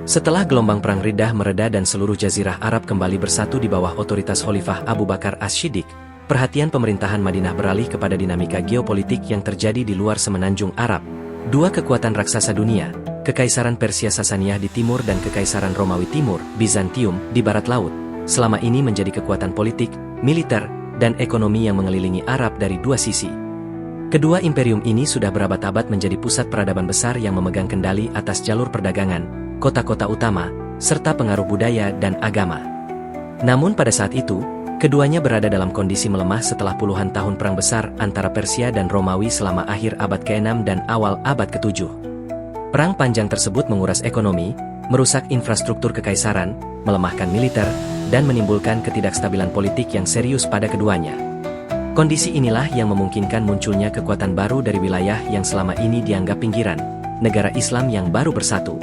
Setelah gelombang Perang Riddah mereda dan seluruh Jazirah Arab kembali bersatu di bawah otoritas Khalifah Abu Bakar As-Shiddiq, perhatian pemerintahan Madinah beralih kepada dinamika geopolitik yang terjadi di luar semenanjung Arab. Dua kekuatan raksasa dunia, Kekaisaran Persia Sasaniyah di timur dan Kekaisaran Romawi Timur, Bizantium, di barat laut, selama ini menjadi kekuatan politik, militer, dan ekonomi yang mengelilingi Arab dari dua sisi. Kedua imperium ini sudah berabad-abad menjadi pusat peradaban besar yang memegang kendali atas jalur perdagangan, kota-kota utama, serta pengaruh budaya dan agama. Namun pada saat itu, keduanya berada dalam kondisi melemah setelah puluhan tahun perang besar antara Persia dan Romawi selama akhir abad ke-6 dan awal abad ke-7. Perang panjang tersebut menguras ekonomi, merusak infrastruktur kekaisaran, melemahkan militer, dan menimbulkan ketidakstabilan politik yang serius pada keduanya. Kondisi inilah yang memungkinkan munculnya kekuatan baru dari wilayah yang selama ini dianggap pinggiran, negara Islam yang baru bersatu.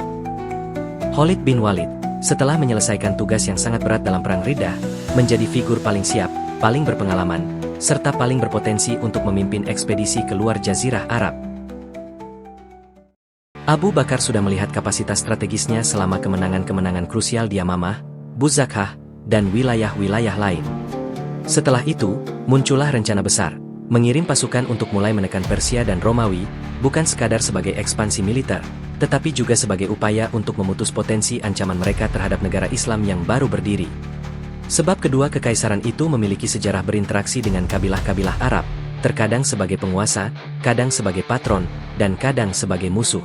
Khalid bin Walid, setelah menyelesaikan tugas yang sangat berat dalam Perang Riddah, menjadi figur paling siap, paling berpengalaman, serta paling berpotensi untuk memimpin ekspedisi keluar Jazirah Arab. Abu Bakar sudah melihat kapasitas strategisnya selama kemenangan-kemenangan krusial di Yamamah, Buzakhah, dan wilayah-wilayah lain. Setelah itu, muncullah rencana besar, mengirim pasukan untuk mulai menekan Persia dan Romawi, bukan sekadar sebagai ekspansi militer, tetapi juga sebagai upaya untuk memutus potensi ancaman mereka terhadap negara Islam yang baru berdiri. Sebab kedua kekaisaran itu memiliki sejarah berinteraksi dengan kabilah-kabilah Arab, terkadang sebagai penguasa, kadang sebagai patron, dan kadang sebagai musuh.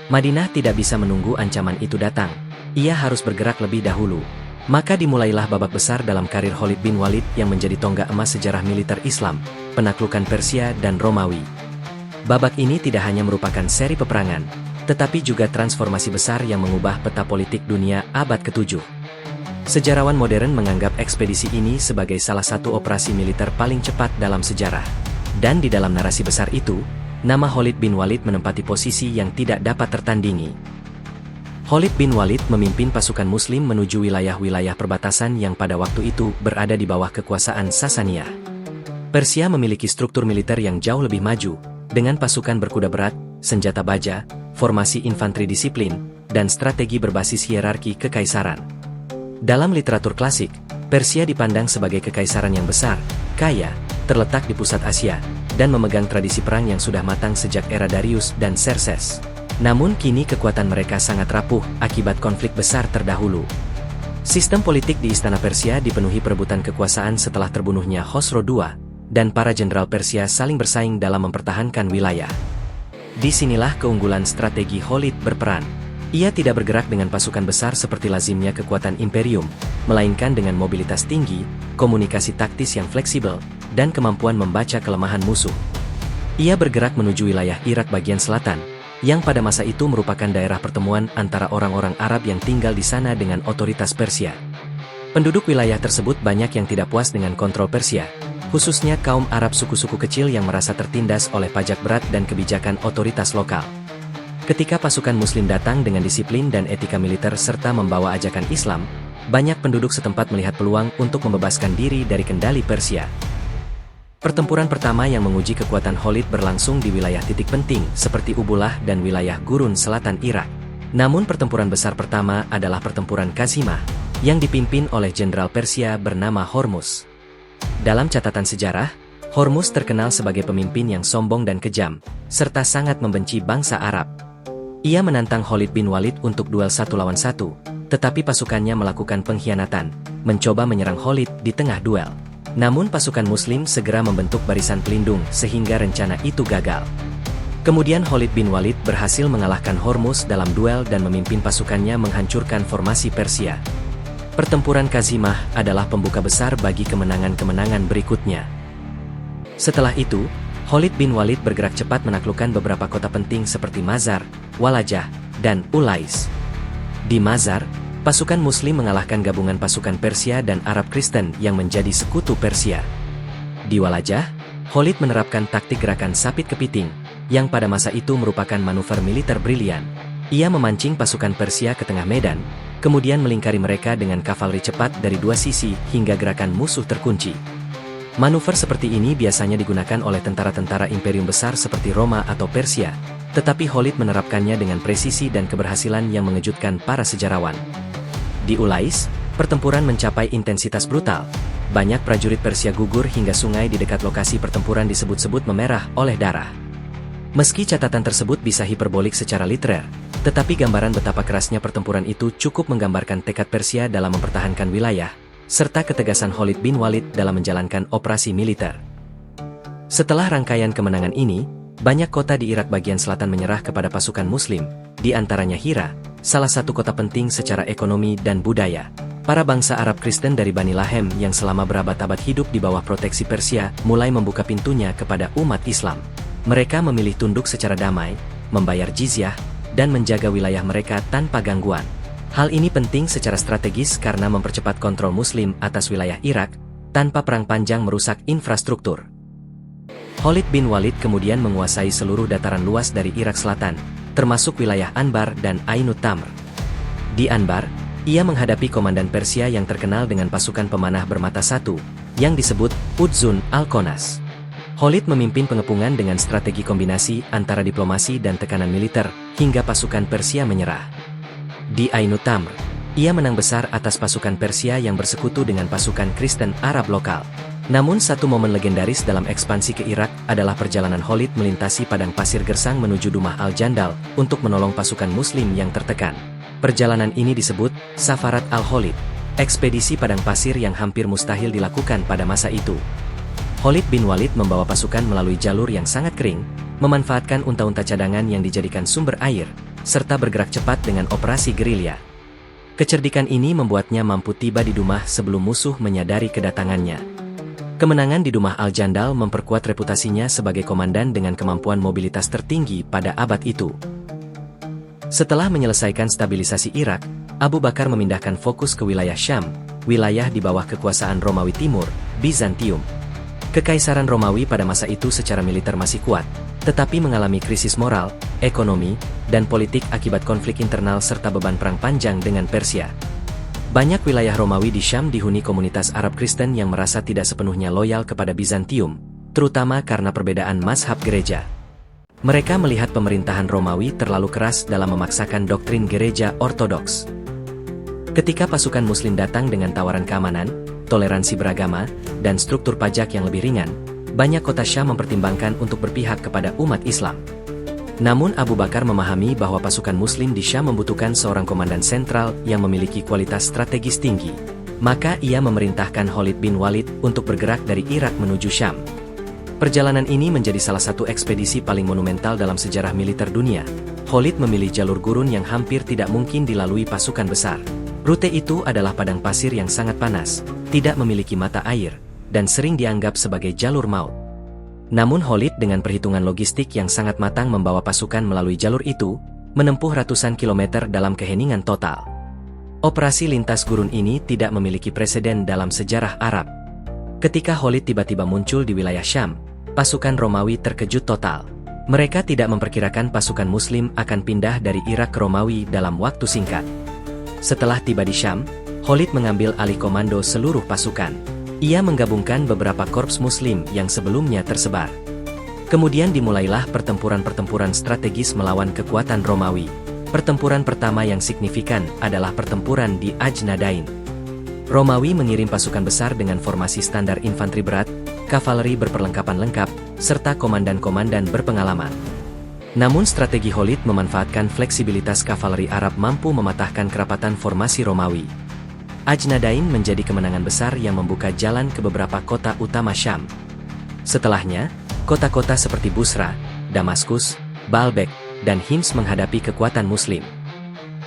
Madinah tidak bisa menunggu ancaman itu datang. Ia harus bergerak lebih dahulu. Maka dimulailah babak besar dalam karir Khalid bin Walid yang menjadi tonggak emas sejarah militer Islam, penaklukan Persia dan Romawi. Babak ini tidak hanya merupakan seri peperangan, tetapi juga transformasi besar yang mengubah peta politik dunia abad ke-7. Sejarawan modern menganggap ekspedisi ini sebagai salah satu operasi militer paling cepat dalam sejarah. Dan di dalam narasi besar itu, nama Khalid bin Walid menempati posisi yang tidak dapat tertandingi. Khalid bin Walid memimpin pasukan Muslim menuju wilayah-wilayah perbatasan yang pada waktu itu berada di bawah kekuasaan Sasaniyah. Persia memiliki struktur militer yang jauh lebih maju, dengan pasukan berkuda berat, senjata baja, formasi infanteri disiplin, dan strategi berbasis hierarki kekaisaran. Dalam literatur klasik, Persia dipandang sebagai kekaisaran yang besar, kaya, terletak di pusat Asia, dan memegang tradisi perang yang sudah matang sejak era Darius dan Xerxes. Namun kini kekuatan mereka sangat rapuh akibat konflik besar terdahulu. Sistem politik di Istana Persia dipenuhi perebutan kekuasaan setelah terbunuhnya Khosrow II, dan para jenderal Persia saling bersaing dalam mempertahankan wilayah. Disinilah keunggulan strategi Khalid berperan. Ia tidak bergerak dengan pasukan besar seperti lazimnya kekuatan imperium, melainkan dengan mobilitas tinggi, komunikasi taktis yang fleksibel, dan kemampuan membaca kelemahan musuh. Ia bergerak menuju wilayah Irak bagian selatan, yang pada masa itu merupakan daerah pertemuan antara orang-orang Arab yang tinggal di sana dengan otoritas Persia. Penduduk wilayah tersebut banyak yang tidak puas dengan kontrol Persia, khususnya kaum Arab suku-suku kecil yang merasa tertindas oleh pajak berat dan kebijakan otoritas lokal. Ketika pasukan Muslim datang dengan disiplin dan etika militer serta membawa ajakan Islam, banyak penduduk setempat melihat peluang untuk membebaskan diri dari kendali Persia. Pertempuran pertama yang menguji kekuatan Khalid berlangsung di wilayah titik penting seperti Ubulah dan wilayah gurun selatan Irak. Namun pertempuran besar pertama adalah pertempuran Kazimah, yang dipimpin oleh jenderal Persia bernama Hormuz. Dalam catatan sejarah, Hormuz terkenal sebagai pemimpin yang sombong dan kejam, serta sangat membenci bangsa Arab. Ia menantang Khalid bin Walid untuk duel 1 lawan 1, tetapi pasukannya melakukan pengkhianatan, mencoba menyerang Khalid di tengah duel. Namun pasukan Muslim segera membentuk barisan pelindung sehingga rencana itu gagal. Kemudian Khalid bin Walid berhasil mengalahkan Hormuz dalam duel dan memimpin pasukannya menghancurkan formasi Persia. Pertempuran Kazimah adalah pembuka besar bagi kemenangan-kemenangan berikutnya. Setelah itu, Khalid bin Walid bergerak cepat menaklukkan beberapa kota penting seperti Mazar, Walajah, dan Ulais. Di Mazar, pasukan Muslim mengalahkan gabungan pasukan Persia dan Arab Kristen yang menjadi sekutu Persia. Di Walajah, Khalid menerapkan taktik gerakan sapit kepiting, yang pada masa itu merupakan manuver militer brilian. Ia memancing pasukan Persia ke tengah medan, kemudian melingkari mereka dengan kavaleri cepat dari dua sisi hingga gerakan musuh terkunci. Manuver seperti ini biasanya digunakan oleh tentara-tentara imperium besar seperti Roma atau Persia, Tetapi Khalid menerapkannya dengan presisi dan keberhasilan yang mengejutkan para sejarawan. Di Ulais, pertempuran mencapai intensitas brutal. Banyak prajurit Persia gugur hingga sungai di dekat lokasi pertempuran disebut-sebut memerah oleh darah. Meski catatan tersebut bisa hiperbolik secara literer, tetapi gambaran betapa kerasnya pertempuran itu cukup menggambarkan tekad Persia dalam mempertahankan wilayah, serta ketegasan Khalid bin Walid dalam menjalankan operasi militer. Setelah rangkaian kemenangan ini, banyak kota di Irak bagian selatan menyerah kepada pasukan Muslim, di antaranya Hira, salah satu kota penting secara ekonomi dan budaya. Para bangsa Arab Kristen dari Bani Lahem yang selama berabad-abad hidup di bawah proteksi Persia mulai membuka pintunya kepada umat Islam. Mereka memilih tunduk secara damai, membayar jizyah, dan menjaga wilayah mereka tanpa gangguan. Hal ini penting secara strategis karena mempercepat kontrol Muslim atas wilayah Irak, tanpa perang panjang merusak infrastruktur. Khalid bin Walid kemudian menguasai seluruh dataran luas dari Irak Selatan, termasuk wilayah Anbar dan Ainut Tamr. Di Anbar, ia menghadapi komandan Persia yang terkenal dengan pasukan pemanah bermata satu, yang disebut Udzun al-Qonas. Khalid memimpin pengepungan dengan strategi kombinasi antara diplomasi dan tekanan militer, hingga pasukan Persia menyerah. Di Ainut Tamr, ia menang besar atas pasukan Persia yang bersekutu dengan pasukan Kristen Arab lokal. Namun satu momen legendaris dalam ekspansi ke Irak adalah perjalanan Khalid melintasi padang pasir gersang menuju Dumah al-Jandal untuk menolong pasukan Muslim yang tertekan. Perjalanan ini disebut Safarat al-Khalid, ekspedisi padang pasir yang hampir mustahil dilakukan pada masa itu. Khalid bin Walid membawa pasukan melalui jalur yang sangat kering, memanfaatkan unta-unta cadangan yang dijadikan sumber air, serta bergerak cepat dengan operasi gerilya. Kecerdikan ini membuatnya mampu tiba di Dumah sebelum musuh menyadari kedatangannya. Kemenangan di Dumah al-Jandal memperkuat reputasinya sebagai komandan dengan kemampuan mobilitas tertinggi pada abad itu. Setelah menyelesaikan stabilisasi Irak, Abu Bakar memindahkan fokus ke wilayah Syam, wilayah di bawah kekuasaan Romawi Timur, Bizantium. Kekaisaran Romawi pada masa itu secara militer masih kuat, tetapi mengalami krisis moral, ekonomi, dan politik akibat konflik internal serta beban perang panjang dengan Persia. Banyak wilayah Romawi di Syam dihuni komunitas Arab Kristen yang merasa tidak sepenuhnya loyal kepada Bizantium, terutama karena perbedaan mazhab gereja. Mereka melihat pemerintahan Romawi terlalu keras dalam memaksakan doktrin gereja ortodoks. Ketika pasukan Muslim datang dengan tawaran keamanan, toleransi beragama, dan struktur pajak yang lebih ringan, banyak kota Syam mempertimbangkan untuk berpihak kepada umat Islam. Namun Abu Bakar memahami bahwa pasukan Muslim di Syam membutuhkan seorang komandan sentral yang memiliki kualitas strategis tinggi. Maka ia memerintahkan Khalid bin Walid untuk bergerak dari Irak menuju Syam. Perjalanan ini menjadi salah satu ekspedisi paling monumental dalam sejarah militer dunia. Khalid memilih jalur gurun yang hampir tidak mungkin dilalui pasukan besar. Rute itu adalah padang pasir yang sangat panas, tidak memiliki mata air, dan sering dianggap sebagai jalur maut. Namun Khalid dengan perhitungan logistik yang sangat matang membawa pasukan melalui jalur itu, menempuh ratusan kilometer dalam keheningan total. Operasi lintas gurun ini tidak memiliki preseden dalam sejarah Arab. Ketika Khalid tiba-tiba muncul di wilayah Syam, pasukan Romawi terkejut total. Mereka tidak memperkirakan pasukan Muslim akan pindah dari Irak ke Romawi dalam waktu singkat. Setelah tiba di Syam, Khalid mengambil alih komando seluruh pasukan. Ia menggabungkan beberapa korps Muslim yang sebelumnya tersebar. Kemudian dimulailah pertempuran-pertempuran strategis melawan kekuatan Romawi. Pertempuran pertama yang signifikan adalah pertempuran di Ajnadain. Romawi mengirim pasukan besar dengan formasi standar infanteri berat, kavaleri berperlengkapan lengkap, serta komandan-komandan berpengalaman. Namun strategi Khalid memanfaatkan fleksibilitas kavaleri Arab mampu mematahkan kerapatan formasi Romawi. Ajnadain menjadi kemenangan besar yang membuka jalan ke beberapa kota utama Syam. Setelahnya, kota-kota seperti Busra, Damaskus, Baalbek, dan Hims menghadapi kekuatan Muslim.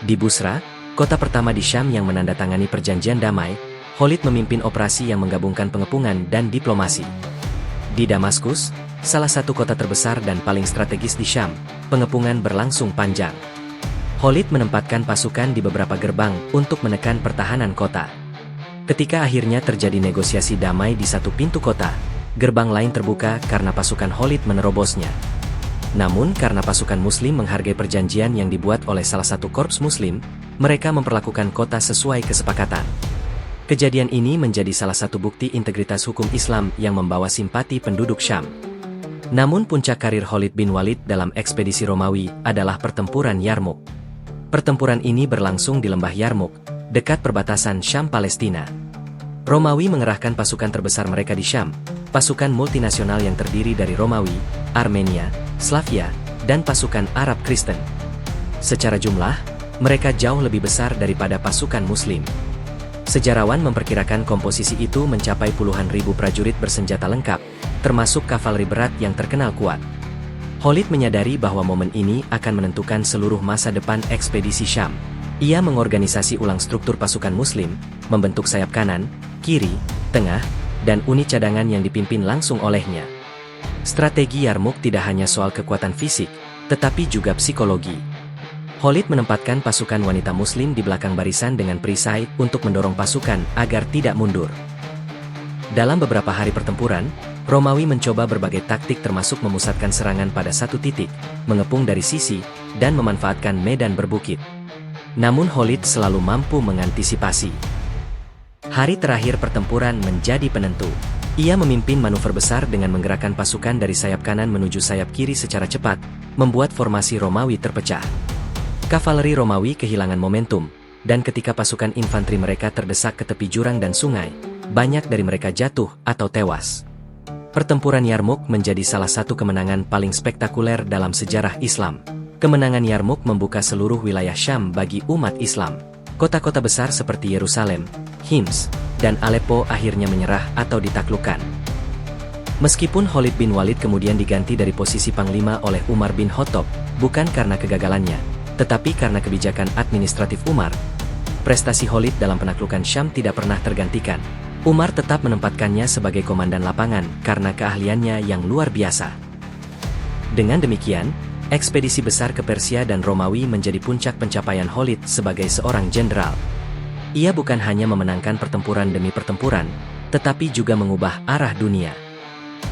Di Busra, kota pertama di Syam yang menandatangani perjanjian damai, Khalid memimpin operasi yang menggabungkan pengepungan dan diplomasi. Di Damaskus, salah satu kota terbesar dan paling strategis di Syam, pengepungan berlangsung panjang. Khalid menempatkan pasukan di beberapa gerbang untuk menekan pertahanan kota. Ketika akhirnya terjadi negosiasi damai di satu pintu kota, gerbang lain terbuka karena pasukan Khalid menerobosnya. Namun karena pasukan Muslim menghargai perjanjian yang dibuat oleh salah satu korps Muslim, mereka memperlakukan kota sesuai kesepakatan. Kejadian ini menjadi salah satu bukti integritas hukum Islam yang membawa simpati penduduk Syam. Namun puncak karir Khalid bin Walid dalam ekspedisi Romawi adalah pertempuran Yarmuk. Pertempuran ini berlangsung di lembah Yarmuk, dekat perbatasan Syam-Palestina. Romawi mengerahkan pasukan terbesar mereka di Syam, pasukan multinasional yang terdiri dari Romawi, Armenia, Slavia, dan pasukan Arab Kristen. Secara jumlah, mereka jauh lebih besar daripada pasukan Muslim. Sejarawan memperkirakan komposisi itu mencapai puluhan ribu prajurit bersenjata lengkap, termasuk kavaleri berat yang terkenal kuat. Khalid menyadari bahwa momen ini akan menentukan seluruh masa depan ekspedisi Syam. Ia mengorganisasi ulang struktur pasukan Muslim, membentuk sayap kanan, kiri, tengah, dan unit cadangan yang dipimpin langsung olehnya. Strategi Yarmuk tidak hanya soal kekuatan fisik, tetapi juga psikologi. Khalid menempatkan pasukan wanita Muslim di belakang barisan dengan perisai untuk mendorong pasukan agar tidak mundur. Dalam beberapa hari pertempuran, Romawi mencoba berbagai taktik termasuk memusatkan serangan pada satu titik, mengepung dari sisi, dan memanfaatkan medan berbukit. Namun Khalid selalu mampu mengantisipasi. Hari terakhir pertempuran menjadi penentu. Ia memimpin manuver besar dengan menggerakkan pasukan dari sayap kanan menuju sayap kiri secara cepat, membuat formasi Romawi terpecah. Kavaleri Romawi kehilangan momentum, dan ketika pasukan infanteri mereka terdesak ke tepi jurang dan sungai, banyak dari mereka jatuh atau tewas. Pertempuran Yarmuk menjadi salah satu kemenangan paling spektakuler dalam sejarah Islam. Kemenangan Yarmuk membuka seluruh wilayah Syam bagi umat Islam. Kota-kota besar seperti Yerusalem, Hims, dan Aleppo akhirnya menyerah atau ditaklukkan. Meskipun Khalid bin Walid kemudian diganti dari posisi panglima oleh Umar bin Khattab, bukan karena kegagalannya, tetapi karena kebijakan administratif Umar, prestasi Khalid dalam penaklukan Syam tidak pernah tergantikan. Umar tetap menempatkannya sebagai komandan lapangan karena keahliannya yang luar biasa. Dengan demikian, ekspedisi besar ke Persia dan Romawi menjadi puncak pencapaian Khalid sebagai seorang jenderal. Ia bukan hanya memenangkan pertempuran demi pertempuran, tetapi juga mengubah arah dunia.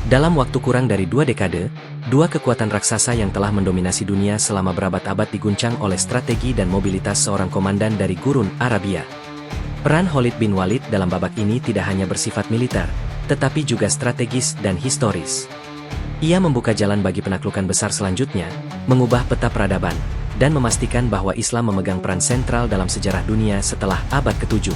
Dalam waktu kurang dari 2 dekade, dua kekuatan raksasa yang telah mendominasi dunia selama berabad-abad diguncang oleh strategi dan mobilitas seorang komandan dari gurun Arabia. Peran Khalid bin Walid dalam babak ini tidak hanya bersifat militer, tetapi juga strategis dan historis. Ia membuka jalan bagi penaklukan besar selanjutnya, mengubah peta peradaban, dan memastikan bahwa Islam memegang peran sentral dalam sejarah dunia setelah abad ke-7.